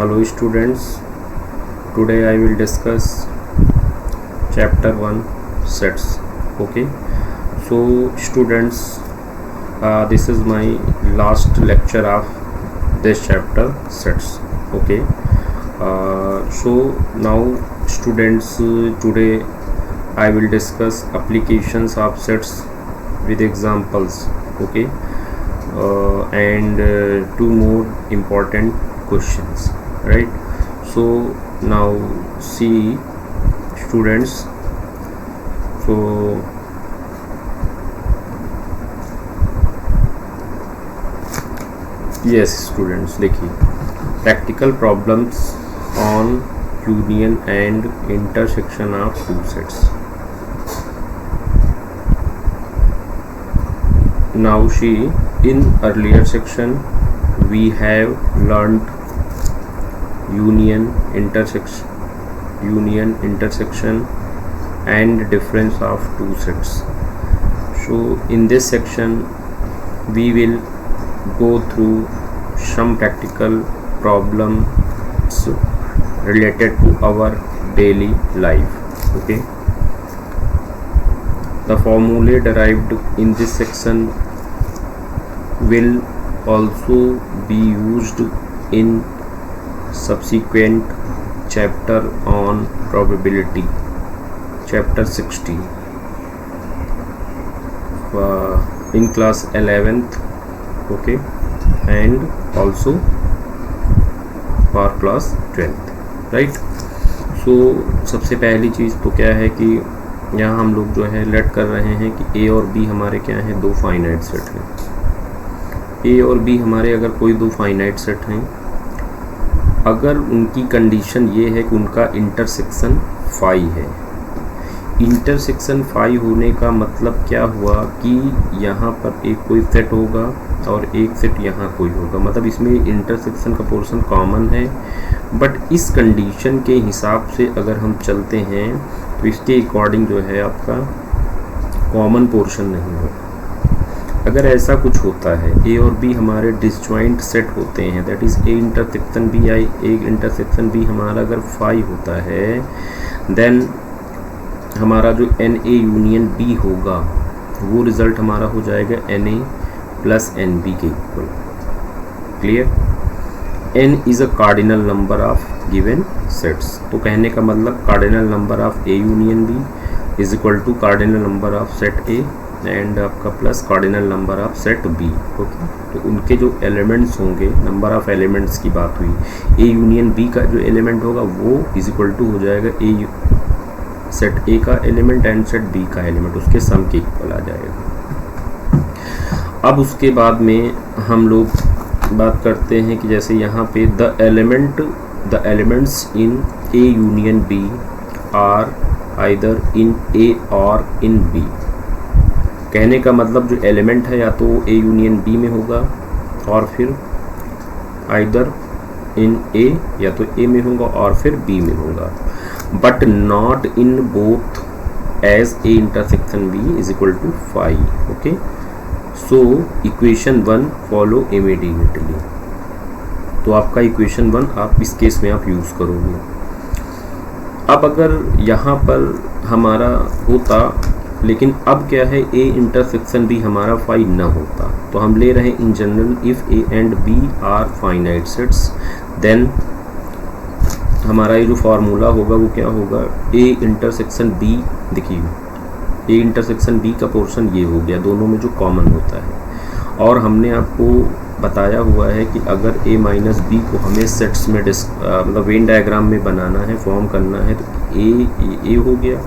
Hello students, today I will discuss chapter 1 sets. Okay, so students, this is my last lecture of this chapter sets. Okay, so now students, today I will discuss applications of sets with examples. Okay, and two more important questions, right? So now see students, so yes students, देखिए practical problems on union and intersection of two sets. Now see, in earlier section we have learned union, intersection and difference of two sets. So in this section we will go through some practical problems related to our daily life. Okay, the formulae derived in this section will also be used in subsequent chapter on probability, chapter 60, in class 11th. Okay, and also for class 12th, right? So सबसे पहली चीज़ तो क्या है कि यहाँ हम लोग जो है लेट कर रहे हैं कि ए और बी हमारे क्या हैं, दो फाइनाइट सेट हैं. ए और बी हमारे अगर कोई दो फाइनाइट सेट हैं, अगर उनकी कंडीशन ये है कि उनका इंटरसेक्शन फाई है. इंटरसेक्शन फाई होने का मतलब क्या हुआ कि यहाँ पर एक कोई सेट होगा और एक सेट यहाँ कोई होगा, मतलब इसमें इंटरसेक्शन का पोर्शन कॉमन है. बट इस कंडीशन के हिसाब से अगर हम चलते हैं तो इसके अकॉर्डिंग जो है आपका कॉमन पोर्शन नहीं होगा. अगर ऐसा कुछ होता है, ए और बी हमारे डिसजॉइंट सेट होते हैं, that is A intersection B आई, ए इंटरसेक्शन बी हमारा अगर फाई होता है, देन हमारा जो एन ए यूनियन बी होगा वो रिज़ल्ट हमारा हो जाएगा N A plus N B के equal. Clear? N is a cardinal number of given sets. तो कहने का मतलब cardinal number of A union B is equal to cardinal number of set A and आपका plus cardinal number of set B. Okay, तो उनके जो elements होंगे, number of elements की बात हुई, ए यूनियन बी का जो एलिमेंट होगा वो इज इक्वल टू हो जाएगा ए सेट ए का एलिमेंट एंड सेट बी का एलिमेंट, उसके सम के इक्वल आ जाएगा. अब उसके बाद में हम लोग बात करते हैं कि जैसे यहाँ पे the elements in A union B are either in A और इन बी. कहने का मतलब जो एलिमेंट है या तो ए यूनियन बी में होगा और फिर आइदर इन ए, या तो ए में होगा और फिर बी में होगा, but not in both as A intersection B is equal to phi. Okay, so equation 1 follow immediately. तो आपका इक्वेशन 1 आप इस केस में आप यूज़ करोगे. अब अगर यहाँ पर हमारा होता, लेकिन अब क्या है, ए इंटरसेक्शन बी हमारा फाई ना होता, तो हम ले रहे हैं in general if A and B are finite sets, then हमारा ये जो फार्मूला होगा वो क्या होगा, ए इंटरसेक्शन बी. देखिए ए इंटरसेक्शन बी का पोर्शन ये हो गया, दोनों में जो कॉमन होता है. और हमने आपको बताया हुआ है कि अगर ए माइनस बी को हमें सेट्स में मतलब वेन डायग्राम में बनाना है, फॉर्म करना है, तो ए हो गया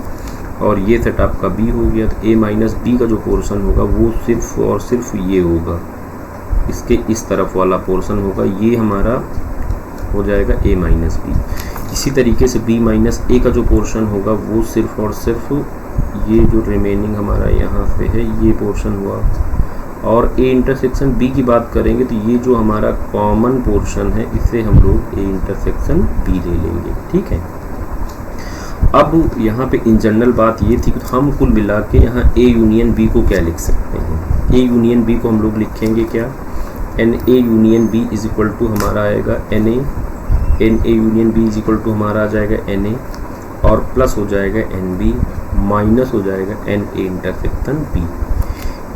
और ये सेट आपका बी हो गया. तो ए माइनस बी का जो पोर्शन होगा वो सिर्फ और सिर्फ ये होगा, इसके इस तरफ वाला पोर्शन होगा, ये हमारा हो जाएगा ए माइनस बी. इसी तरीके से बी माइनस ए का जो पोर्शन होगा वो सिर्फ और सिर्फ ये जो रिमेनिंग हमारा यहाँ पे है ये पोर्शन हुआ. और ए इंटरसेक्शन बी की बात करेंगे तो ये जो हमारा कॉमन पोर्शन है इसे हम लोग ए इंटरसेक्शन बी ले लेंगे. ठीक है, अब यहाँ पे इन जनरल बात ये थी कि हम कुल मिला के यहाँ ए यूनियन बी को क्या लिख सकते हैं. ए यूनियन बी को हम लोग लिखेंगे क्या, N A union B is equal to हमारा आएगा n A n A union B is equal to हमारा आ जाएगा एन ए और प्लस हो जाएगा एन बी माइनस हो जाएगा एन ए इंटरसेक्शन बी।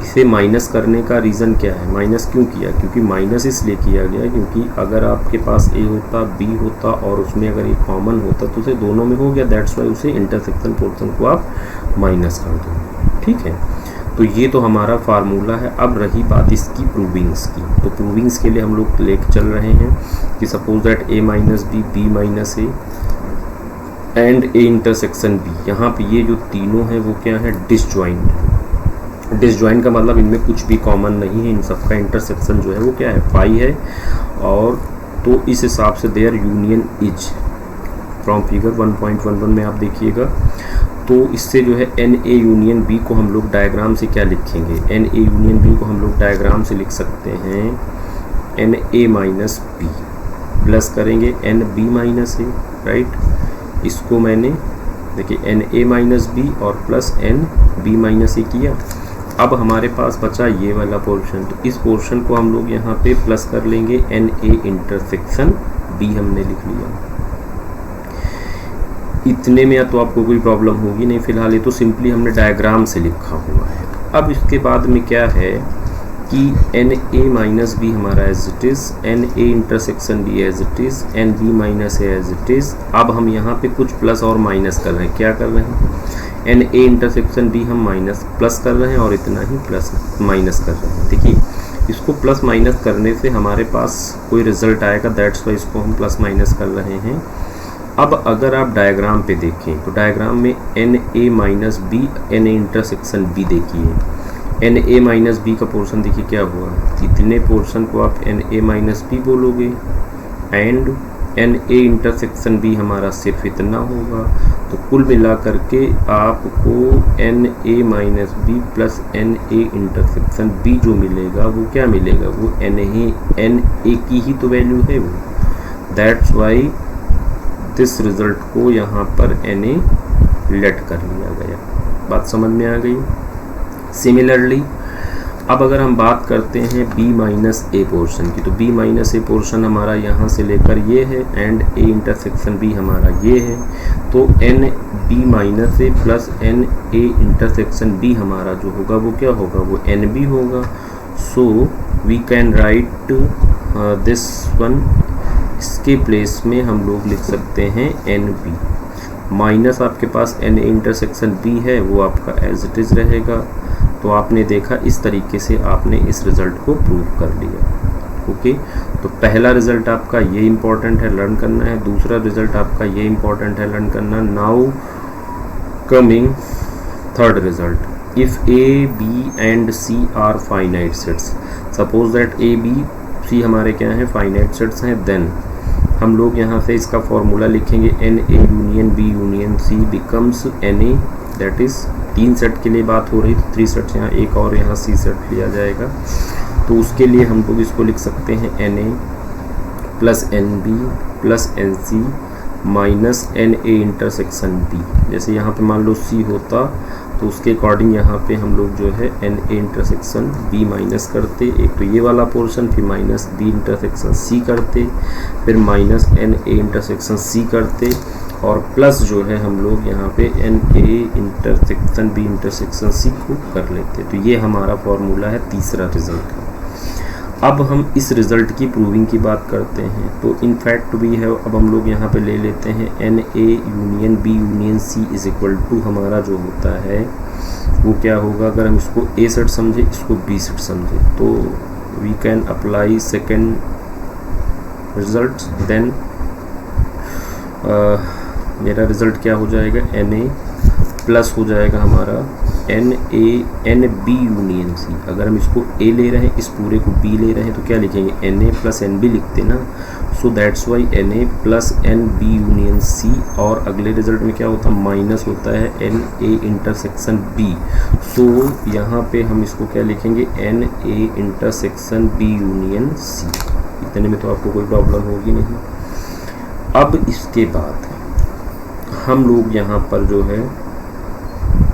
इसे माइनस करने का रीज़न क्या है, माइनस क्यों किया, क्योंकि माइनस इसलिए किया गया क्योंकि अगर आपके पास ए होता बी होता और उसमें अगर एक कॉमन होता तो उसे दोनों में हो गया, दैट्स वाई उसे इंटरसेक्शन पोर्शन को आप माइनस कर दो। ठीक है, तो ये तो हमारा फार्मूला है। अब रही बात इसकी प्रूविंग्स की, तो प्रूविंग्स के लिए हम लोग लेके चल रहे हैं कि suppose that A minus B, B minus A and A intersection B. यहाँ पे ये जो तीनों हैं वो क्या है, डिसजॉइंट। डिसजॉइंट का मतलब इनमें कुछ भी कॉमन नहीं है, इन सब का इंटरसेक्शन जो है वो क्या है, पाई है। और तो इस हिसाब से their union is from figure 1.11 में आप देखिएगा। तो इससे जो है एन ए यूनियन बी को हम लोग डायग्राम से क्या लिखेंगे, एन ए यूनियन बी को हम लोग डायग्राम से लिख सकते हैं N A minus B plus करेंगे n B minus A, right. इसको मैंने देखिए एन ए माइनस बी और plus N B minus A किया। अब हमारे पास बचा ये वाला पोर्शन, तो इस पोर्शन को हम लोग यहाँ पे प्लस कर लेंगे एन ए इंटरसेक्शन बी हमने लिख लिया। इतने में या तो आपको कोई प्रॉब्लम होगी नहीं, फिलहाल ये तो सिंपली हमने डायग्राम से लिखा हुआ है। अब इसके बाद में क्या है कि एन ए माइनस बी हमारा as it is, n A intersection B as it is, n B minus A as it is. अब हम यहाँ पे कुछ प्लस और माइनस कर रहे हैं, क्या कर रहे हैं, एन ए इंटरसेक्शन बी हम माइनस प्लस कर रहे हैं और इतना ही प्लस माइनस कर रहे हैं। देखिए इसको प्लस माइनस करने से हमारे पास कोई रिजल्ट आएगा, दैट्स वाई इसको हम प्लस माइनस कर रहे हैं। अब अगर आप डायग्राम पे देखें तो डायग्राम में n A minus B n A intersection B देखिए, एन ए माइनस बी का पोर्शन देखिए क्या हुआ, इतने पोर्शन को आप एन ए माइनस बी बोलोगे and n A intersection B हमारा सिर्फ इतना होगा। तो कुल मिला करके आपको n A minus B plus N A intersection B जो मिलेगा वो क्या मिलेगा, वो एन ए की ही तो वैल्यू है वो, दैट्स वाई दिस रिजल्ट को यहाँ पर एन ए लेट कर लिया गया। बात समझ में आ गई। सिमिलरली अब अगर हम बात करते हैं बी माइनस ए पोर्शन की, तो बी माइनस ए पोर्शन हमारा यहाँ से लेकर ये है एंड ए इंटरसेक्शन बी हमारा ये है। तो N B minus A plus N A intersection B हमारा जो होगा वो क्या होगा, वो एन बी होगा। So we can write this one, इसके प्लेस में हम लोग लिख सकते हैं एन बी माइनस आपके पास एन ए इंटरसेक्शन बी है वो आपका एज इट इज़ रहेगा। तो आपने देखा इस तरीके से आपने इस रिज़ल्ट को प्रूव कर लिया। ओके, तो पहला रिज़ल्ट आपका ये इम्पॉर्टेंट है, लर्न करना है। दूसरा रिज़ल्ट आपका ये इम्पॉर्टेंट है, लर्न करना। Now coming third result, if A B and C are finite sets, suppose that A B C हमारे क्या हैं, फाइनाइट सेट्स हैं, देन हम लोग यहाँ से इसका फॉर्मूला लिखेंगे N A union B union C becomes N A, that is 3 set के लिए बात हो रही, 3 सेट्स यहाँ, एक और यहाँ सी सेट लिया जाएगा। तो उसके लिए हम लोग इसको लिख सकते हैं N A plus N B plus N C minus N A intersection B. जैसे यहाँ पे मान लो सी होता तो उसके अकॉर्डिंग यहाँ पे हम लोग जो है N A intersection B minus करते, एक तो ये वाला पोर्शन, फिर माइनस बी इंटरसेक्शन सी करते, फिर minus N A intersection C करते और प्लस जो है हम लोग यहाँ पे N A intersection B intersection C को कर लेते। तो ये हमारा फॉर्मूला है, तीसरा रिजल्ट है। अब हम इस रिज़ल्ट की प्रूविंग की बात करते हैं। तो इन फैक्ट भी है, अब हम लोग यहाँ पे ले लेते हैं N A union B union C is equal to हमारा जो होता है वो क्या होगा, अगर हम इसको ए सेट समझे इसको बी सेट समझे तो we can apply second result. Then मेरा रिज़ल्ट क्या हो जाएगा, एन ए प्लस हो जाएगा हमारा एन बी यूनियन सी। अगर हम इसको ए ले रहे हैं, इस पूरे को बी ले रहे हैं तो क्या लिखेंगे, N A plus N B लिखते ना। So that's why N A plus N B union C, और अगले रिजल्ट में क्या होता है, माइनस होता है N A intersection B. So यहाँ पे हम इसको क्या लिखेंगे, N A intersection B union C. इतने में तो आपको कोई प्रॉब्लम होगी नहीं। अब इसके बाद हम लोग यहाँ पर जो है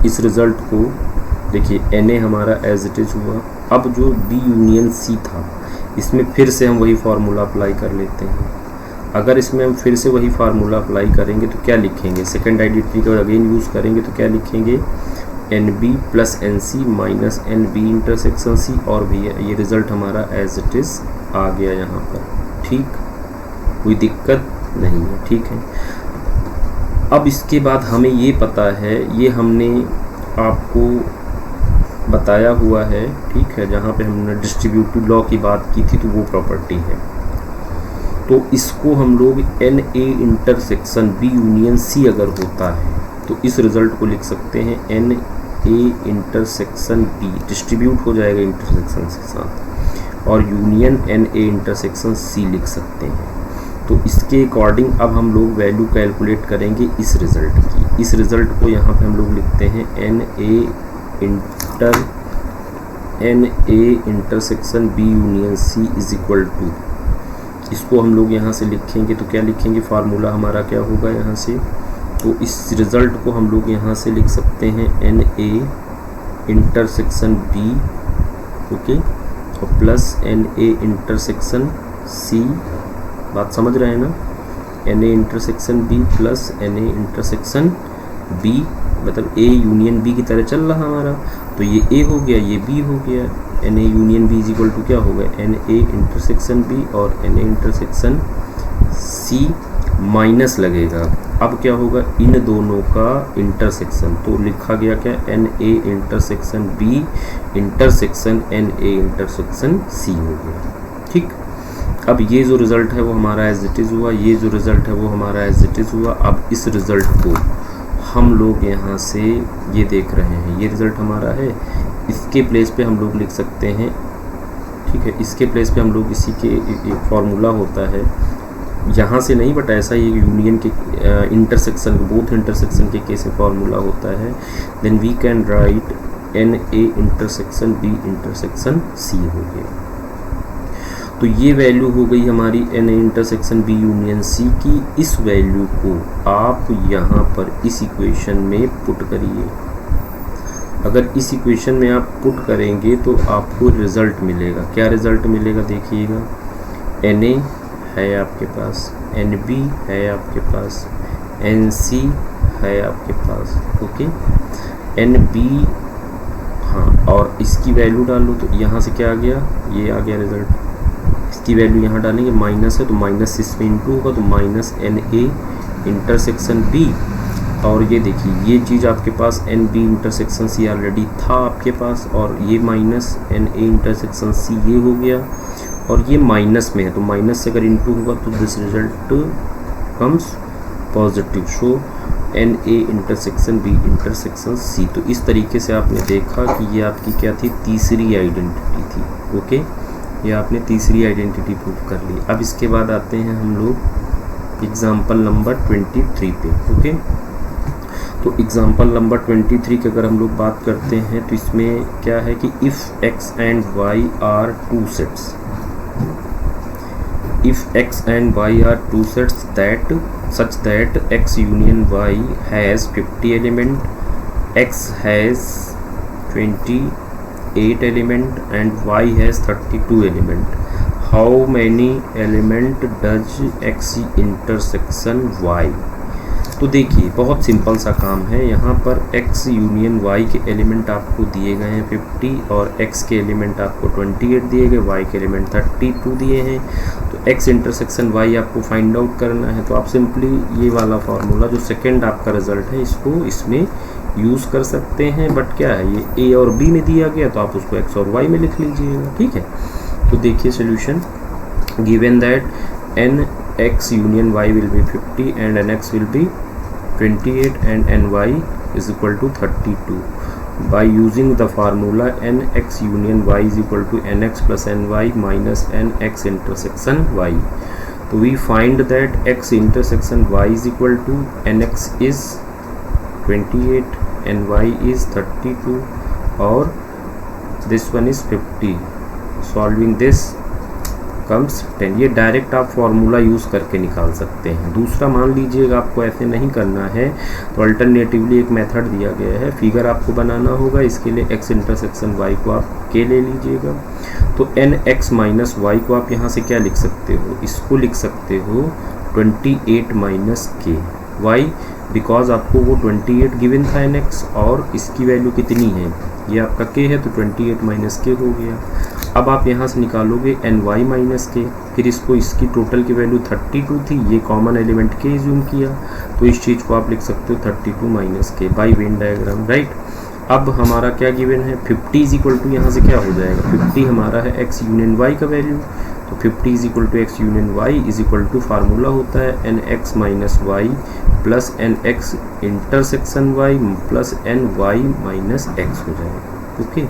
इस रिज़ल्ट को देखिए, एन ए हमारा एज इट इज़ हुआ। अब जो बी यूनियन सी था इसमें फिर से हम वही फार्मूला अप्लाई कर लेते हैं। अगर इसमें हम फिर से वही फार्मूला अप्लाई करेंगे तो क्या लिखेंगे, सेकेंड आइडेंटिटी का अगेन यूज़ करेंगे तो क्या लिखेंगे, N B plus N C minus N B intersection C, और भी ये रिज़ल्ट हमारा एज इट इज़ आ गया यहाँ पर। ठीक, कोई दिक्कत नहीं है। ठीक है, अब इसके बाद हमें ये पता है, ये हमने आपको बताया हुआ है, ठीक है, जहाँ पे हमने डिस्ट्रीब्यूटिव लॉ की बात की थी तो वो प्रॉपर्टी है। तो इसको हम लोग N A intersection B union C अगर होता है तो इस रिज़ल्ट को लिख सकते हैं N A intersection B, distribute हो जाएगा इंटरसेक्शन के साथ, और union N A intersection C लिख सकते हैं। तो इसके अकॉर्डिंग अब हम लोग वैल्यू कैलकुलेट करेंगे इस रिज़ल्ट की। इस रिज़ल्ट को यहाँ पे हम लोग लिखते हैं N A intersection B union C is equal to, इसको हम लोग यहाँ से लिखेंगे तो क्या लिखेंगे, फार्मूला हमारा क्या होगा यहाँ से, तो इस रिज़ल्ट को हम लोग यहाँ से लिख सकते हैं N A intersection B, okay, और plus N A intersection C, बात समझ रहे हैं ना, n A intersection B plus N A intersection B, मतलब ए यूनियन बी की तरह चल रहा हमारा, तो ये ए हो गया, ये बी हो गया, N A union B is equal to क्या होगा, एन ए इंटरसेक्शन बी और N A intersection C minus लगेगा, अब क्या होगा, इन दोनों का इंटरसेक्शन, तो लिखा गया क्या, N A intersection B intersection N A intersection C हो गया। ठीक, अब ये जो रिज़ल्ट है वो हमारा एज इट इज़ हुआ, ये जो रिज़ल्ट है वो हमारा एज इट इज़ हुआ। अब इस रिज़ल्ट को हम लोग यहाँ से ये देख रहे हैं, ये रिज़ल्ट हमारा है, इसके प्लेस पे हम लोग लिख सकते हैं, ठीक है, इसके प्लेस पे हम लोग इसी के एक फार्मूला होता है, यहाँ से नहीं बट ऐसा ही यूनियन के इंटरसेक्शन, बोथ इंटरसेक्शन के केस में फार्मूला होता है, then we can write N A intersection B intersection C हो गया। तो ये वैल्यू हो गई हमारी N A intersection B union C की। इस वैल्यू को आप यहाँ पर इस इक्वेशन में पुट करिए, अगर इस इक्वेशन में आप पुट करेंगे तो आपको रिज़ल्ट मिलेगा, क्या रिज़ल्ट मिलेगा देखिएगा, एन ए है आपके पास, एन बी है आपके पास, एन सी है आपके पास, ओके, एन बी, हाँ, और इसकी वैल्यू डालो तो यहाँ से क्या आ गया, ये आ गया रिज़ल्ट, इसकी वैल्यू यहाँ डालेंगे, माइनस है तो माइनस इसमें इंटू होगा तो minus N A intersection B, और ये देखिए ये चीज़ आपके पास n B intersection C already था आपके पास, और ये minus N A intersection C ये हो गया, और ये माइनस में है तो माइनस से अगर इंटू होगा तो this result comes positive, so N A intersection B intersection C. तो इस तरीके से आपने देखा कि ये आपकी क्या थी, तीसरी आइडेंटिटी थी, ओके, ये आपने तीसरी आइडेंटिटी प्रूव कर ली। अब इसके बाद आते हैं हम लोग एग्जाम्पल नंबर 23 पे, ओके। तो एग्जाम्पल नंबर 23 की अगर हम लोग बात करते हैं तो इसमें क्या है कि if X and Y are two sets, if x and y are two sets that such that x union y has 50 element, x has 28 element and y has 32 element, how many element does x intersection y? तो देखिए बहुत simple सा काम है, यहाँ पर x union y के element आपको दिए गए हैं 50 और x के एलिमेंट आपको 28 दिए गए, y के एलिमेंट 32 दिए हैं। तो x इंटरसेक्शन y आपको फाइंड आउट करना है, तो आप सिंपली ये वाला फार्मूला जो सेकंड आपका रिजल्ट है इसको इसमें यूज़ कर सकते हैं, बट क्या है ये a और b में दिया गया तो आप उसको x और y में लिख लीजिएगा, ठीक है। तो देखिए solution, given that n x union y will be 50 and n x will be 28 and n y is equal to 32. By using the formula n x union y is equal to n x plus n y minus n x intersection y. So we find that x intersection y is equal to n x is 28 and y is 32 or this one is 50. Solving this comes 10। ये direct आप formula use करके निकाल सकते हैं। दूसरा मान लीजिएगा आपको ऐसे नहीं करना है तो अल्टरनेटिवली एक मेथड दिया गया है, फिगर आपको बनाना होगा, इसके लिए x इंटरसेक्शन y को आप k ले लीजिएगा। तो n x माइनस वाई को आप यहाँ से क्या लिख सकते हो, इसको लिख सकते हो 28 माइनस के। वाई? बिकॉज आपको वो 28 गिवन था एन एक्स और इसकी वैल्यू कितनी है, ये आपका के है, तो 28 माइनस के हो गया। अब आप यहाँ से निकालोगे एन वाई माइनस के, फिर इसको इसकी टोटल की वैल्यू 32 थी, ये कॉमन एलिमेंट के इज्यूम किया, तो इस चीज़ को आप लिख सकते हो 32 माइनस के बाई वेन डायग्राम, राइट। अब हमारा क्या गिवन है, 50 इज इक्वल टू, यहाँ से क्या हो जाएगा, 50 हमारा है एक्स यूनियन वाई का वैल्यू, तो 50 is equal to X union Y is equal to formula होता है N X minus Y plus N X intersection Y plus N Y minus X हो जाएगा। ओके,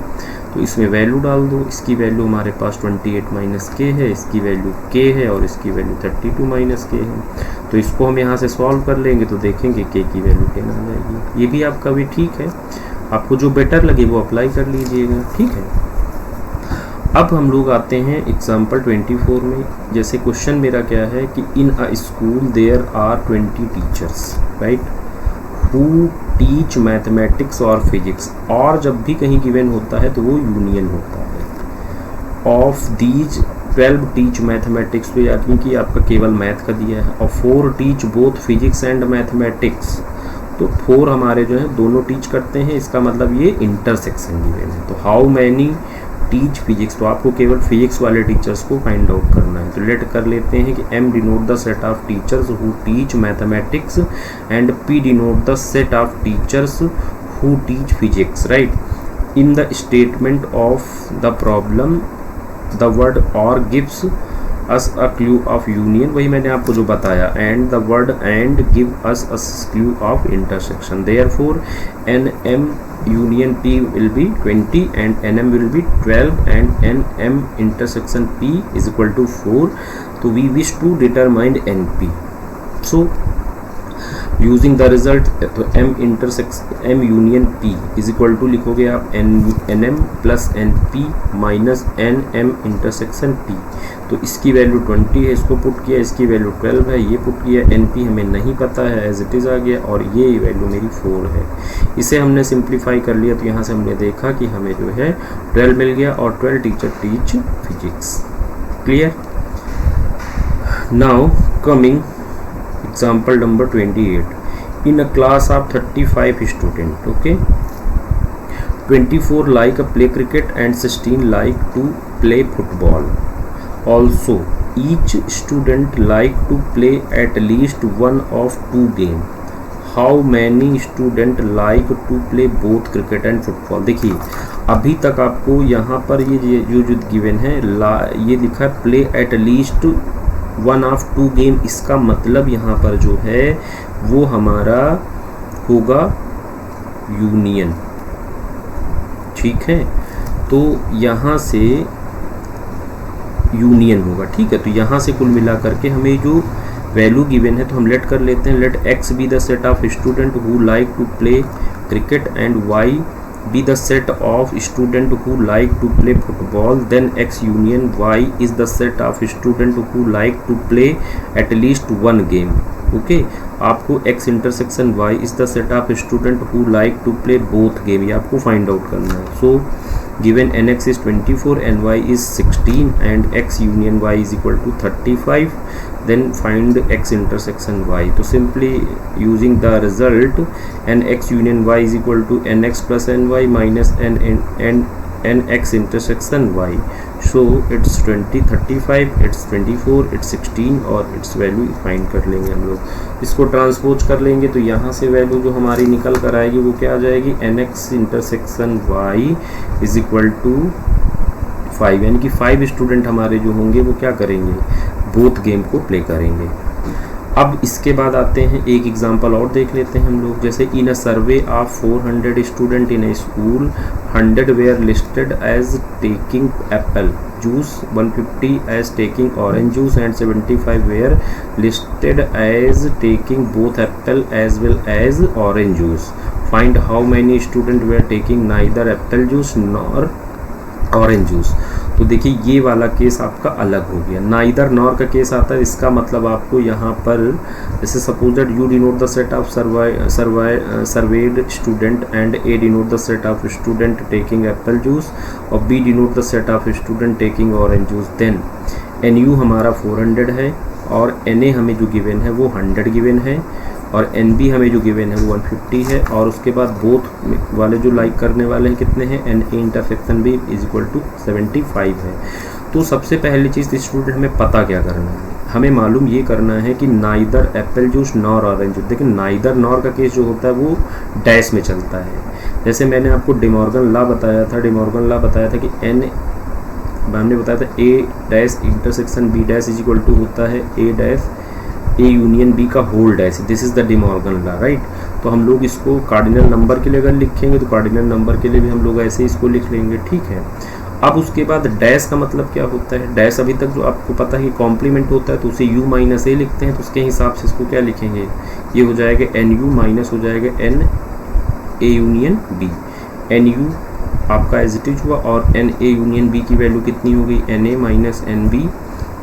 तो इसमें वैल्यू डाल दो, इसकी वैल्यू हमारे पास 28 माइनस के है, इसकी वैल्यू के है और इसकी वैल्यू 32 माइनस के है। तो इसको हम यहाँ से सॉल्व कर लेंगे तो देखेंगे के की वैल्यू क्या आ जाएगी। ये भी आपका भी ठीक है, आपको जो बेटर लगे वो अप्लाई कर लीजिएगा, ठीक है। अब हम लोग आते हैं एग्जाम्पल 24 में। जैसे क्वेश्चन मेरा क्या है कि in a school there are 20 teachers, right, who teach mathematics और फिजिक्स, और जब भी कहीं गिवन होता है तो वो यूनियन होता है। ऑफ दीज 12 टीच मैथमेटिक्स, तो यानी कि आपका केवल मैथ का दिया है, और 4 teach both physics and mathematics, तो 4 हमारे जो है दोनों टीच करते हैं, इसका मतलब ये इंटरसेक्शन गिवन है। तो हाउ मैनी टीच फिजिक्स, तो आपको केवल फिजिक्स वाले टीचर्स को फाइंड आउट करना है। तो लेट कर लेते हैं कि M denote the set of teachers who teach mathematics and P denote the set of teachers who teach physics, right. In the statement of the problem the word or gives us a clue of union, वही मैंने आपको जो बताया, and the word and give us a clue of intersection. Therefore n M union P will be 20 and NM will be 12 and NM intersection P is equal to 4. So we wish to determine NP. So using the result, तो M union P is equal to लिखोगे आप NM plus NP minus NM intersection P। तो इसकी value 20 है, इसको put किया, इसकी value 12 है, ये पुट किया, NP हमें नहीं पता है, एज इट इज़ आ गया, और ये वैल्यू मेरी 4 है। इसे हमने सिंप्लीफाई कर लिया, तो यहाँ से हमने देखा कि हमें जो है 12 मिल गया, और 12 teacher teach physics. Clear? Now coming example number 28। In a class of 35 student, okay, 24 like play cricket and 16 like to play football. Also, each student like to play at least one of 2 games. How many student like to play both cricket and football? देखिए अभी तक आपको यहाँ पर ये जो given है ये लिखा है play at least 1 of 2 game, इसका मतलब यहाँ पर जो है वो हमारा होगा यूनियन, ठीक है। तो यहाँ से यूनियन होगा, ठीक है। तो यहाँ से कुल मिला करके हमें जो वैल्यू गिवन है तो हम लेट कर लेते हैं, let X be the set of student who like to play cricket and Y be the set of student who like to play football, then X union Y is the set of student who like to play at least 1 game. Okay, आपको X intersection Y is the set of student who like to play both game, ये आपको find out करना है। सो given nx is 24 and y is 16 and x union y is equal to 35, then find x intersection y. तो simply using the result nx union y is equal to nx plus ny minus nx intersection y. So it's 20, 35, it's 24, it's 16 और its value find कर लेंगे हम लोग। इसको transpose कर लेंगे तो यहाँ से वैल्यू जो हमारी निकल कर आएगी वो क्या आ जाएगी, nx intersection y is equal to 5, यानी कि 5 स्टूडेंट हमारे जो होंगे वो क्या करेंगे, बोथ गेम को प्ले करेंगे। अब इसके बाद आते हैं एक एग्जांपल और देख लेते हैं हम लोग। जैसे in a survey of 400 student in a school, 100 were listed as taking apple juice, 150 as taking orange juice and 75 were listed as taking both apple as well as orange juice. Find how many student were taking neither apple juice nor orange juice. तो देखिए ये वाला case आपका अलग हो गया, neither nor का case आता है, इसका मतलब आपको यहाँ पर जैसे suppose that U denote the set of surveyed student and A denote the set of student taking apple juice और B denote the set of student taking orange juice, then n U हमारा 400 है, और N ए हमें जो given है वो 100 given है, और एन बी हमें जो गिवन है वो 150 है, और उसके बाद बोथ वाले जो लाइक करने वाले हैं कितने हैं, N A intersection B is equal to 75 है। तो सबसे पहली चीज़ स्टूडेंट हमें पता क्या करना है, हमें मालूम ये करना है कि neither apple juice nor orange juice. देखिए नाइदर नॉर का केस जो होता है वो डैश में चलता है। जैसे मैंने आपको डिमॉर्गन लॉ बताया था, कि एन हमने बताया था A dash intersection B dash is equal to होता है A dash A union B का whole dash. This is the De Morgan law, right. तो हम लोग इसको कार्डिनल नंबर के लिए अगर लिखेंगे तो कार्डिनल नंबर के लिए भी हम लोग ऐसे इसको लिख लेंगे, ठीक है। अब उसके बाद डैश का मतलब क्या होता है, डैश अभी तक जो आपको पता है कॉम्प्लीमेंट होता है तो उसे u माइनस ए लिखते हैं, तो उसके हिसाब से इसको क्या लिखेंगे, ये हो जाएगा एन यू माइनस हो जाएगा N A union B. N U आपका एज इट इज हुआ और एन ए यूनियन बी की वैल्यू कितनी हो गई, N A minus N B,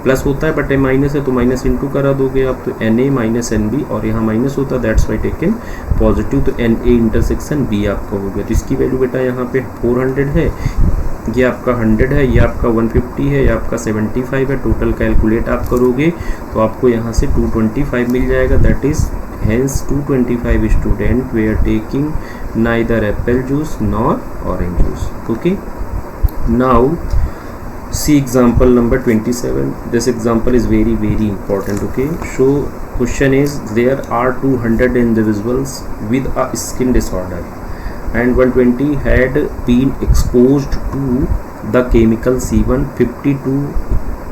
plus होता है बट ए माइनस है तो माइनस इंटू करा दोगे आप, तो N A minus N B, और यहाँ माइनस होता है दैट्स वाई टेकन पॉजिटिव, तो एन ए इंटरसेक्शन बी आपका हो गया। तो इसकी वैल्यू बेटा यहाँ पे 400 है, ये आपका 100 है, ये आपका 150 है, ये आपका 75 है। टोटल कैलकुलेट आप करोगे तो आपको यहाँ से 225 मिल जाएगा, दैट इज हेंस 225 स्टूडेंट वे are taking neither apple juice nor orange juice. Okay, now see example number 27. This example is very important. Okay, so question is there are 200 individuals with a skin disorder and 120 had been exposed to the chemical C1, 52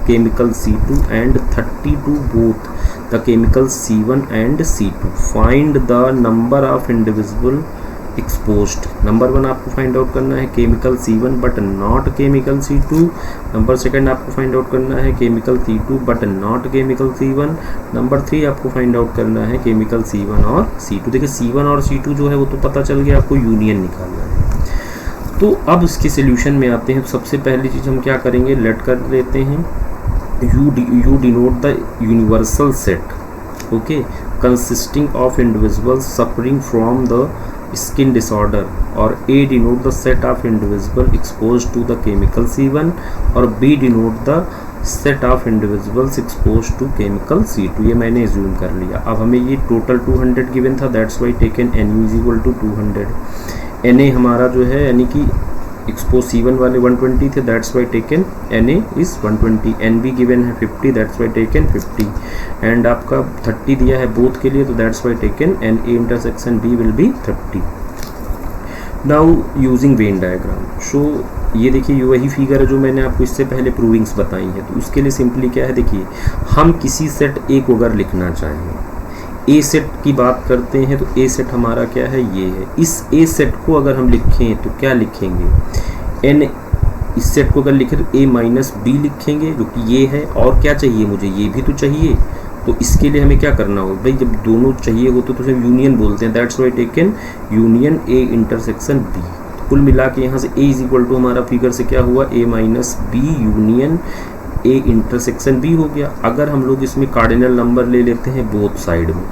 chemical C2 and 32 both the chemical C1 and C2. Find the number of individual exposed. Number 1 आपको find out करना है chemical C1 but not chemical C2। Number 2 आपको find out करना है chemical C2 but not chemical C1। Number 3 आपको find out करना है chemical C1 और C2। देखिए C1 और C2 जो है वो तो पता चल गया, आपको यूनियन निकालना है। तो अब इसके सोल्यूशन में आते हैं। सबसे पहली चीज़ हम क्या करेंगे, लेट कर लेते हैं you denote the universal set, okay, consisting of individuals suffering from the skin disorder, और A denote the set of individual exposed to the chemical C1 और B denote the set of individuals exposed to chemical C2। ये मैंने assume कर लिया। अब हमें ये total 200 given था, that's why taken NU is equal to 200। NA हमारा जो है यानी कि एक्सपोज C1 वाले 120 थे, that's why taken NA is 120। NB given है 50, दैट्स वाई टेकन 50, एंड आपका 30 दिया है बोथ के लिए, तो that's why taken NA intersection B will be 30। Now using Venn diagram, so ये देखिए वही फिगर है जो मैंने आपको इससे पहले प्रूविंग्स बताई है। तो उसके लिए सिंपली क्या है, देखिए हम किसी सेट A को अगर लिखना चाहें, ए सेट की बात करते हैं तो ए सेट हमारा क्या है, ये है। इस ए सेट को अगर हम लिखें तो क्या लिखेंगे, एन, इस सेट को अगर लिखें तो ए माइनस बी लिखेंगे जो कि ये है, और क्या चाहिए मुझे, ये भी तो चाहिए। तो इसके लिए हमें क्या करना होगा भाई, जब दोनों चाहिए होते तो उसे यूनियन बोलते हैं, that's why taken union A intersection B. तो कुल मिला के यहाँ से ए इज इक्वल टू हमारा फिगर से क्या हुआ, A minus B union A intersection B हो गया। अगर हम लोग इसमें कार्डिनल नंबर ले लेते हैं बोथ साइड में,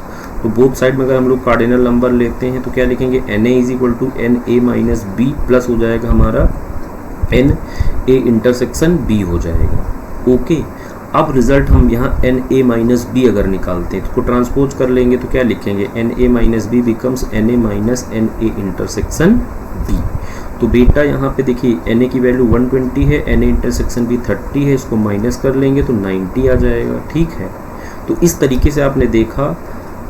तो बोथ साइड में अगर हम लोग कार्डिनल नंबर लेते हैं तो क्या लिखेंगे, N A is equal to N A minus B plus हो जाएगा हमारा एन ए इंटरसेक्शन बी हो जाएगा। ओके, अब रिजल्ट हम यहाँ एन ए माइनस बी अगर निकालते हैं तो इसको ट्रांसपोज कर लेंगे तो क्या लिखेंगे, N A minus B becomes N A minus N A intersection B. तो बेटा यहाँ पे देखिए एन ए की वैल्यू 120 है, एन ए इंटरसेक्शन बी 30 है, इसको माइनस कर लेंगे तो 90 आ जाएगा, ठीक है। तो इस तरीके से आपने देखा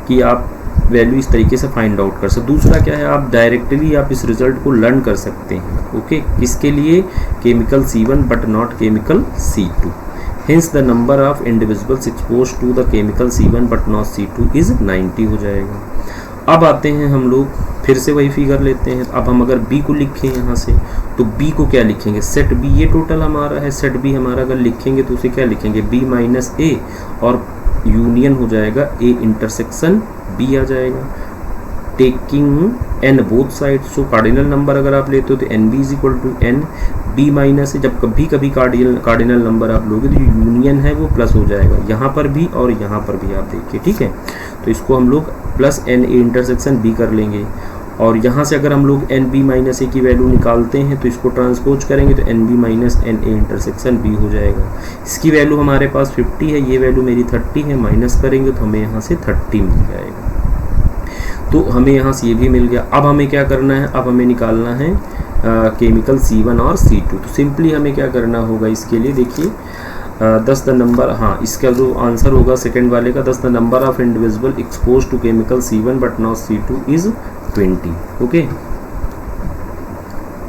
कि आप वैल्यू इस तरीके से फाइंड आउट कर सकते। दूसरा क्या है, आप डायरेक्टली आप इस रिजल्ट को लर्न कर सकते हैं, ओके। किसके लिए, chemical C1 but not chemical C2। Hence the number of individuals exposed to the chemical C1 but not C2 is 90 हो जाएगा। अब आते हैं हम लोग फिर से वही फिगर लेते हैं। अब हम अगर B को लिखें यहाँ से तो B को क्या लिखेंगे, सेट B, ये टोटल हमारा है, सेट B हमारा अगर लिखेंगे तो उसे क्या लिखेंगे, B माइनस A, और यूनियन हो जाएगा A इंटरसेक्शन B आ जाएगा, taking in both side. So cardinal number अगर आप लेते हो तो N B is equal to N B minus है। जब कभी कभी कार्डिनल नंबर आप लोगे तो यूनियन है वो प्लस हो जाएगा, यहाँ पर भी और यहाँ पर भी आप देखिए, ठीक है। तो इसको हम लोग plus N A intersection B कर लेंगे, और यहाँ से अगर हम लोग NB-A की वैल्यू निकालते हैं तो इसको ट्रांसपोज करेंगे तो NB-NA इंटरसेक्शन B हो जाएगा। इसकी वैल्यू हमारे पास 50 है, ये वैल्यू मेरी 30 है, माइनस करेंगे तो हमें यहाँ से 30 मिल जाएगा। तो हमें यहाँ से ये भी मिल गया। अब हमें क्या करना है, अब हमें निकालना है केमिकल C1 और C2। तो सिंपली हमें क्या करना होगा इसके लिए, देखिए 10 द नंबर, हाँ इसका जो आंसर होगा सेकंड वाले का, 10 the number of individual expose to chemical C1 but not C2 is 20। Okay,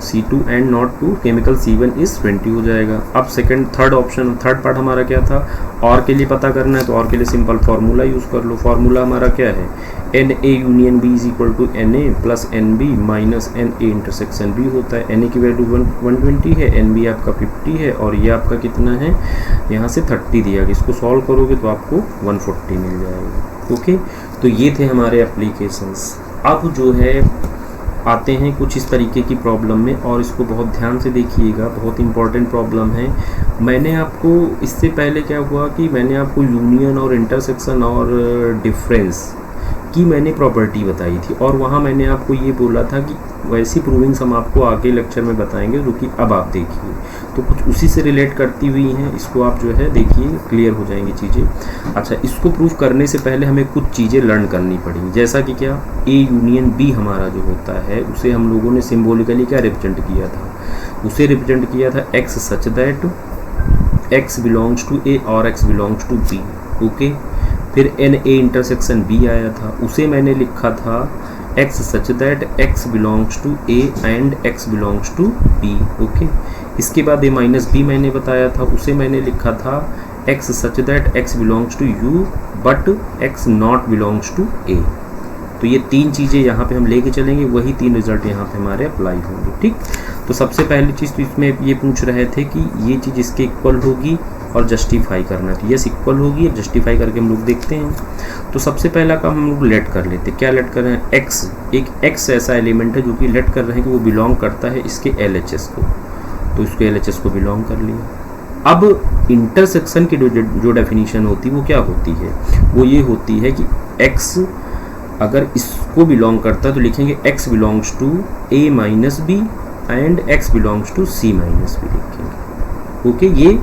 C2 and not to chemical C1 is 20 हो जाएगा। अब second third option, third part हमारा क्या था, और के लिए पता करना है, तो और के लिए सिंपल फार्मूला यूज़ कर लो। फार्मूला हमारा क्या है, Na union B is equal to Na plus NB minus Na intersection B होता है। Na की वैल्यू 120 है, NB आपका 50 है, और ये आपका कितना है, यहाँ से 30 दिया गया। इसको सॉल्व करोगे तो आपको 140 मिल जाएगा। ओके, तो ये थे हमारे एप्लीकेशंस। अब जो है आते हैं कुछ इस तरीके की प्रॉब्लम में, और इसको बहुत ध्यान से देखिएगा, बहुत इंपॉर्टेंट प्रॉब्लम है। मैंने आपको इससे पहले क्या हुआ कि मैंने आपको यूनियन और इंटरसेक्शन और डिफरेंस की मैंने प्रॉपर्टी बताई थी, और वहाँ मैंने आपको ये बोला था कि वैसी प्रूविंग्स हम आपको आगे लेक्चर में बताएंगे, जो कि अब आप देखिए तो कुछ उसी से रिलेट करती हुई हैं। इसको आप जो है देखिए, क्लियर हो जाएंगी चीज़ें। अच्छा, इसको प्रूव करने से पहले हमें कुछ चीज़ें लर्न करनी पड़ेंगी, जैसा कि क्या, A यूनियन B हमारा जो होता है उसे हम लोगों ने सिम्बोलिकली क्या रिप्रेजेंट किया था, उसे रिप्रेजेंट किया था X such that X belongs to A और X belongs to B। Okay, फिर NA इंटरसेक्शन B आया था, उसे मैंने लिखा था X such that X belongs to A and X belongs to B। Okay, इसके बाद A माइनस B मैंने बताया था, उसे मैंने लिखा था X such that X belongs to U but X not belongs to A। तो ये तीन चीज़ें यहाँ पे हम लेके चलेंगे, वही तीन रिजल्ट यहाँ पे हमारे अप्लाई होंगे। ठीक, तो सबसे पहली चीज़ तो इसमें ये पूछ रहे थे कि ये चीज़ इसके इक्वल होगी और जस्टिफाई करना, तो यस इक्वल होगी। अब जस्टिफाई करके हम लोग देखते हैं। तो सबसे पहला काम हम लोग लेट कर लेते हैं। क्या लेट कर रहे हैं, एक्स, एक एक्स ऐसा एलिमेंट है जो कि लेट कर रहे हैं कि वो बिलोंग करता है इसके LHS को, तो इसको LHS को बिलोंग कर लिया। अब इंटरसेक्शन की जो डेफिनेशन होती है वो क्या होती है, वो ये होती है कि एक्स अगर इसको बिलोंग करता है तो लिखेंगे x belongs to A minus B and x belongs to C minus B लिखेंगे। ओके, ये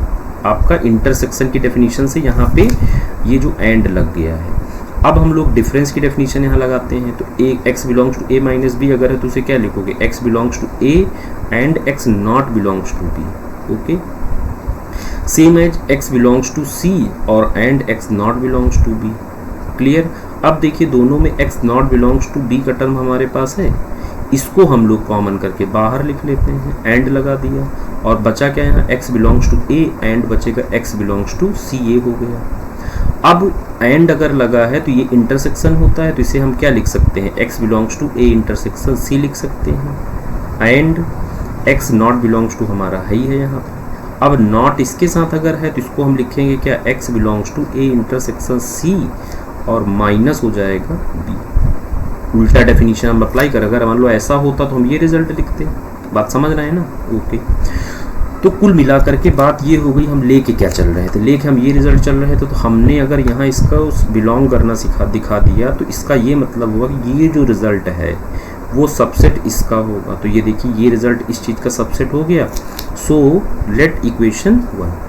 आपका इंटरसेक्शन की डेफिनेशन से यहाँ पे ये जो एंड लग गया है। अब हम लोग डिफरेंस की डेफिनेशन यहाँ लगाते हैं, तो x belongs to A minus B अगर है तो उसे क्या लिखोगे, x belongs to A and x not belongs to B। Okay, same as x belongs to C और and x not belongs to B। Clear. अब देखिए दोनों में x not belongs to B का टर्म हमारे पास है, इसको हम लोग कॉमन करके बाहर लिख लेते हैं, एंड लगा दिया, और बचा क्या है, x belongs to A and बचेगा x बिलोंग्स टू C, ये हो गया। अब एंड अगर लगा है तो ये इंटरसेक्शन होता है, तो इसे हम क्या लिख सकते हैं, x belongs to A intersection C लिख सकते हैं, and x not belongs to हमारा है ही है यहाँ पे। अब नॉट इसके साथ अगर है तो इसको हम लिखेंगे क्या, x belongs to A intersection C और माइनस हो जाएगा B। उल्टा डेफिनेशन हम अप्लाई कर, अगर मान लो ऐसा होता तो हम ये रिजल्ट लिखते। बात समझ रहे हैं ना। ओके, तो कुल मिलाकर के बात ये हो गई, हम लेके क्या चल रहे थे, लेके हम ये रिजल्ट चल रहे थे। तो हमने अगर यहाँ इसका उस बिलोंग करना दिखा दिया, तो इसका ये मतलब हुआ कि ये जो रिजल्ट है वो सबसेट इसका होगा। तो ये देखिए ये रिजल्ट इस चीज़ का सबसेट हो गया। So let equation 1।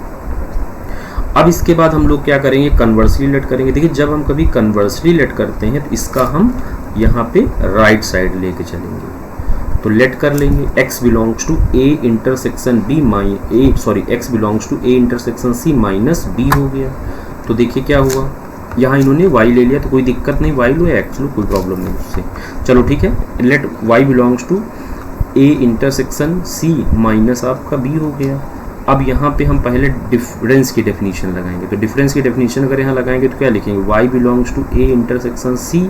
अब इसके बाद हम लोग क्या करेंगे, कन्वर्सली लेट करेंगे। देखिए जब हम कभी कन्वर्सली लेट करते हैं तो इसका हम यहाँ पे राइट साइड लेके चलेंगे। तो लेट कर लेंगे x belongs to A intersection B x belongs to A intersection C minus B हो गया। तो देखिए क्या हुआ, यहाँ इन्होंने y ले लिया तो कोई दिक्कत नहीं, y लो या x लो कोई प्रॉब्लम नहीं उससे। चलो ठीक है, let y belongs to A intersection C minus आपका B हो गया। अब यहाँ पे हम पहले डिफरेंस की डेफिनेशन लगाएंगे। तो डिफरेंस की डेफिनेशन अगर यहाँ लगाएंगे तो क्या लिखेंगे, y belongs to A intersection C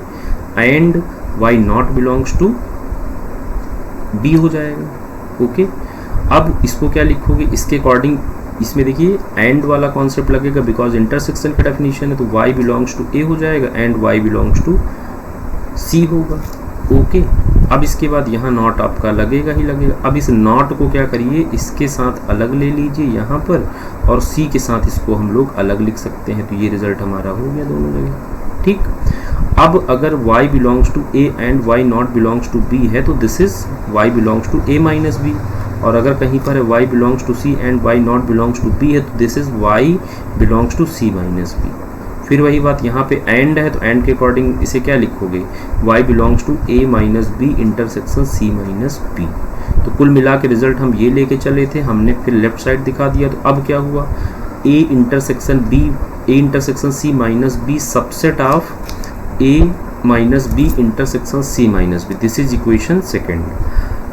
and y not belongs to B हो जाएगा। ओके, अब इसको क्या लिखोगे, इसके अकॉर्डिंग इसमें देखिए एंड वाला कॉन्सेप्ट लगेगा, बिकॉज इंटरसेक्शन का डेफिनेशन है। तो y बिलोंग्स टू A हो जाएगा and y belongs to C होगा। ओके, अब इसके बाद यहाँ नॉट आपका लगेगा ही लगेगा। अब इस नॉट को क्या करिए, इसके साथ अलग ले लीजिए यहाँ पर, और C के साथ इसको हम लोग अलग लिख सकते हैं। तो ये रिजल्ट हमारा हो गया दोनों जगह। ठीक, अब अगर y belongs to a and y not belongs to b है तो this is y belongs to a minus b, और अगर कहीं पर है y belongs to c and y not belongs to b है तो this is y belongs to c minus b। फिर वही बात यहाँ पे एंड है तो एंड के अकॉर्डिंग इसे क्या लिखोगे, y belongs to a minus b intersection c minus b। तो कुल मिला के रिजल्ट हम ये लेके चले थे, हमने फिर लेफ्ट साइड दिखा दिया। तो अब क्या हुआ, a intersection b, a intersection c minus b subset of a minus b intersection c minus b, this is equation second.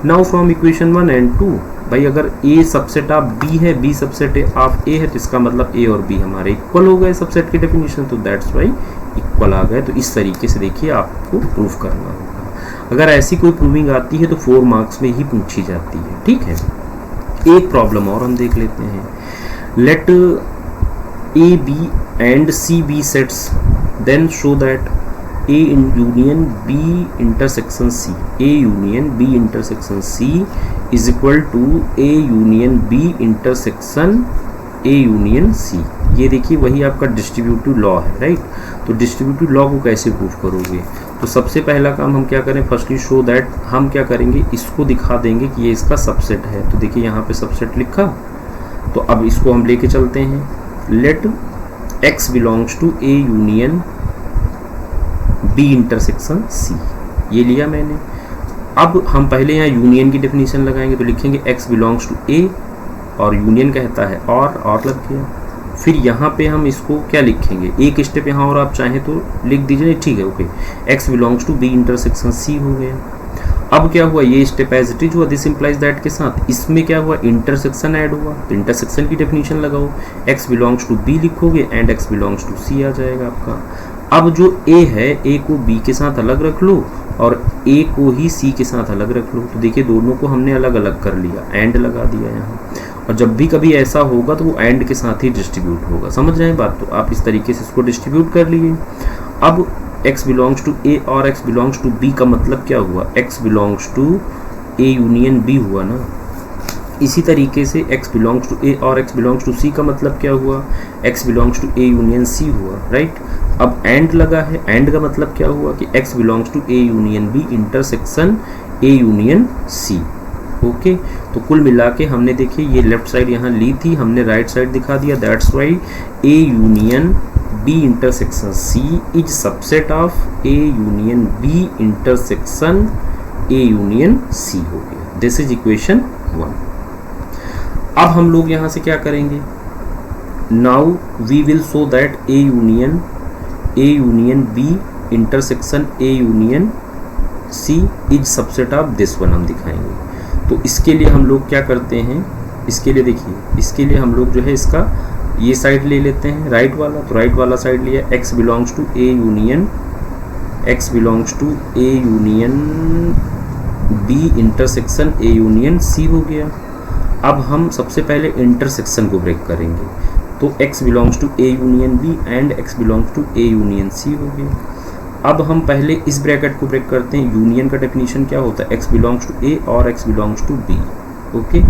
Now from equation 1 and 2, भाई अगर a सबसेट ऑफ b है, b subset of a है, तो इसका मतलब a और b हमारे equal हो गए सबसेट की डेफिनेशन, तो दैट्स वाई इक्वल आ गए। तो इस तरीके से देखिए आपको प्रूफ करना होगा। अगर ऐसी कोई प्रूविंग आती है तो 4 मार्क्स में ही पूछी जाती है, ठीक है। एक प्रॉब्लम और हम देख लेते हैं। Let a b and c b sets, then show that A union B intersection C, A union B intersection C is equal to A union B intersection A union C। ये देखिए वही आपका distributive law है, right. तो distributive law को कैसे proof करोगे, तो सबसे पहला काम हम क्या करें, फर्स्टली शो दैट, हम क्या करेंगे, इसको दिखा देंगे कि ये इसका सबसेट है। तो देखिए यहाँ पे सबसेट लिखा, तो अब इसको हम लेके चलते हैं। Let X belongs to A union B intersection C, ये लिया मैंने। अब हम पहले यहाँ यूनियन की डेफिनेशन लगाएंगे, तो लिखेंगे x बिलोंग्स टू A, और यूनियन कहता है और लग गया। फिर यहाँ पे हम इसको क्या लिखेंगे, एक स्टेप यहाँ और आप चाहें तो लिख दीजिए, ठीक है, okay. x belongs to B intersection C हो गया। अब क्या हुआ, ये स्टेप एज इट इज हुआ, दिस इंप्लाइज दैट के साथ इसमें क्या हुआ, इंटरसेक्शन ऐड हुआ, तो इंटरसेक्शन की डेफिनेशन लगाओ, x बिलोंग्स टू B लिखोगे and x belongs to C आ जाएगा आपका। अब जो a है, a को b के साथ अलग रख लो और a को ही c के साथ अलग रख लो। तो देखिए दोनों को हमने अलग अलग कर लिया, एंड लगा दिया यहाँ, और जब भी कभी ऐसा होगा तो वो एंड के साथ ही डिस्ट्रीब्यूट होगा। समझ रहे हैं बात, तो आप इस तरीके से इसको डिस्ट्रीब्यूट कर लिए। अब x बिलोंग्स टू a और x बिलोंग्स टू b का मतलब क्या हुआ, x belongs to a union b हुआ ना। इसी तरीके से x बिलोंग्स टू a और x बिलोंग्स टू c का मतलब क्या हुआ, x belongs to a union c हुआ, राइट। अब एंड लगा है, एंड का मतलब क्या हुआ कि x belongs to a union b intersection a union c, okay. तो कुल मिला के हमने देखिए ये लेफ्ट साइड यहाँ ली थी, हमने राइट साइड दिखा दिया, that's why a union b intersection c is subset of a union b intersection a union c हो गया। This is equation 1। अब हम लोग यहाँ से क्या करेंगे, now we will show that a union b intersection a union c is subset of this one हम दिखाएंगे। तो इसके लिए हम लोग क्या करते हैं, इसके लिए देखिए, इसके लिए हम लोग जो है इसका ये साइड ले लेते हैं राइट वाला, तो राइट वाला साइड लिया, x belongs to a union b intersection a union c हो गया। अब हम सबसे पहले इंटरसेक्शन को ब्रेक करेंगे, तो x belongs to a union b and x belongs to a union c हो गया। अब हम पहले इस ब्रैकेट को ब्रेक करते हैं। यूनियन का डेफिनेशन क्या होता है, x बिलोंग्स टू a और x belongs to b, okay.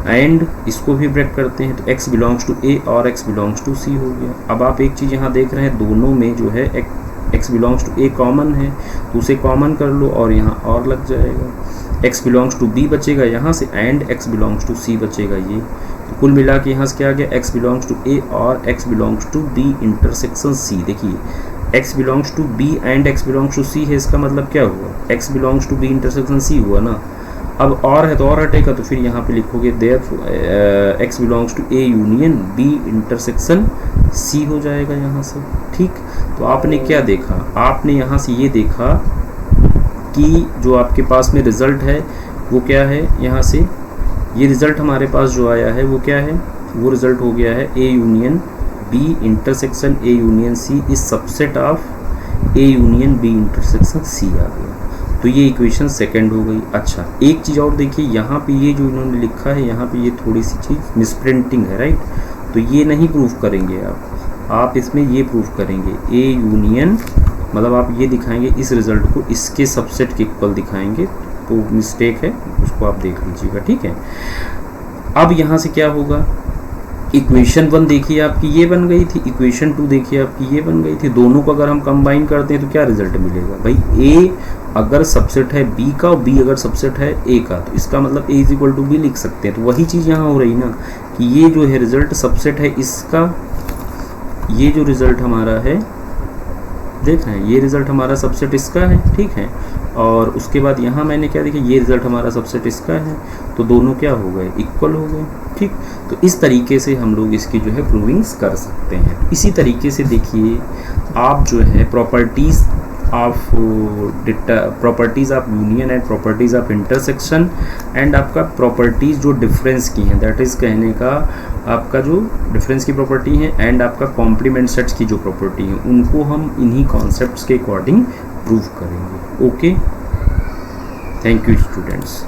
And इसको भी ब्रेक करते हैं, तो x बिलोंग्स टू a और x बिलोंग्स टू c हो गया। अब आप एक चीज़ यहाँ देख रहे हैं, दोनों में जो है x belongs to a common है, तो उसे कॉमन कर लो और यहाँ और लग जाएगा। x बिलोंग्स टू b बचेगा यहाँ से, and x belongs to c बचेगा ये। तो कुल मिला के यहाँ से क्या आ गया, x बिलोंग्स टू a और x belongs to b intersection c। देखिए x belongs to b and x belongs to c है, इसका मतलब क्या हुआ, x belongs to b intersection c हुआ ना। अब और है तो और हटेगा, तो फिर यहाँ पे लिखोगे there x belongs to a union b intersection c हो जाएगा यहाँ से, ठीक। तो आपने क्या देखा, आपने यहाँ से ये देखा कि जो आपके पास में रिज़ल्ट है वो क्या है, यहाँ से ये रिज़ल्ट हमारे पास जो आया है वो क्या है, वो रिज़ल्ट हो गया है a union b intersection a union c is subset of a union b intersection c आ गया। तो ये इक्वेशन सेकंड हो गई। अच्छा एक चीज़ और देखिए, यहाँ पे ये जो इन्होंने लिखा है यहाँ पे ये थोड़ी सी चीज़ मिसप्रिंटिंग है, राइट। तो ये नहीं प्रूफ करेंगे आप इसमें ये प्रूफ करेंगे a यूनियन, मतलब आप ये दिखाएंगे इस रिज़ल्ट को इसके सबसेट के इक्वल दिखाएंगे, तो मिस्टेक है उसको आप देख लीजिएगा, ठीक है। अब यहाँ से क्या होगा, इक्वेशन 1 देखिए आपकी ये बन गई थी, इक्वेशन 2 देखिए आपकी ये बन गई थी। दोनों को अगर हम कंबाइन करते हैं तो क्या रिजल्ट मिलेगा भाई, ए अगर सबसेट है बी का और बी अगर सबसेट है ए का, तो इसका मतलब ए इज इक्वल टू बी लिख सकते हैं। तो वही चीज़ यहाँ हो रही ना कि ये जो है रिजल्ट सबसेट है इसका, ये जो रिजल्ट हमारा है देख रहे हैं, ये रिजल्ट हमारा सबसेट इसका है, ठीक है। और उसके बाद यहाँ मैंने क्या देखा, ये रिजल्ट हमारा सबसेट इसका है, तो दोनों क्या हो गए, इक्वल हो गए, ठीक। तो इस तरीके से हम लोग इसकी जो है प्रूविंग्स कर सकते हैं। इसी तरीके से देखिए आप जो है properties of union and properties of intersection and आपका प्रॉपर्टीज़ जो डिफरेंस की हैं, दैट इज़ कहने का आपका जो डिफरेंस की प्रॉपर्टी है एंड आपका कॉम्प्लीमेंट सेट्स की जो प्रॉपर्टी है, उनको हम इन्हीं कॉन्सेप्ट्स के अकॉर्डिंग प्रूव करेंगे। Okay, thank you students.